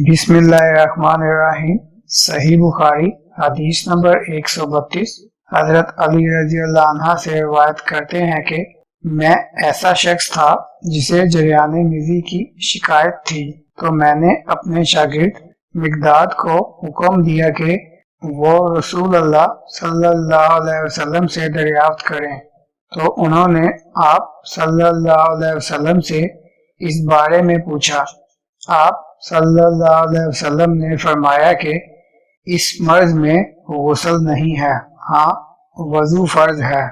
बिस्मिल्लाहिर्रहमानिर्रहीम। सही बुखारी हदीस नंबर 132। हजरत अली रजी अल्लाह अन्हा से रिवायत करते हैं कि मैं ऐसा शख्स था जिसे जरियाने निजी की शिकायत थी, तो मैंने अपने शागिर्द मिकदाद को हुक्म दिया कि वो रसूल अल्लाह सल्लल्लाहु अलैहि वसल्लम से दरियाफ्त करें। तो उन्होंने आप सल्लल्लाहु अलैहि वसल्लम से इस बारे में पूछा। आप सल्लल्लाहु अलैहि वसल्लम ने फरमाया कि इस मर्ज में गुस्ल नहीं है, हाँ वजू फर्ज है।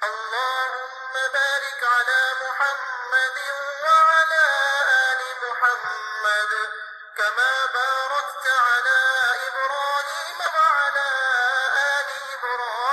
اللهم بارك على محمد وعلى آل محمد كما باركت على إبراهيم وعلى آل إبراهيم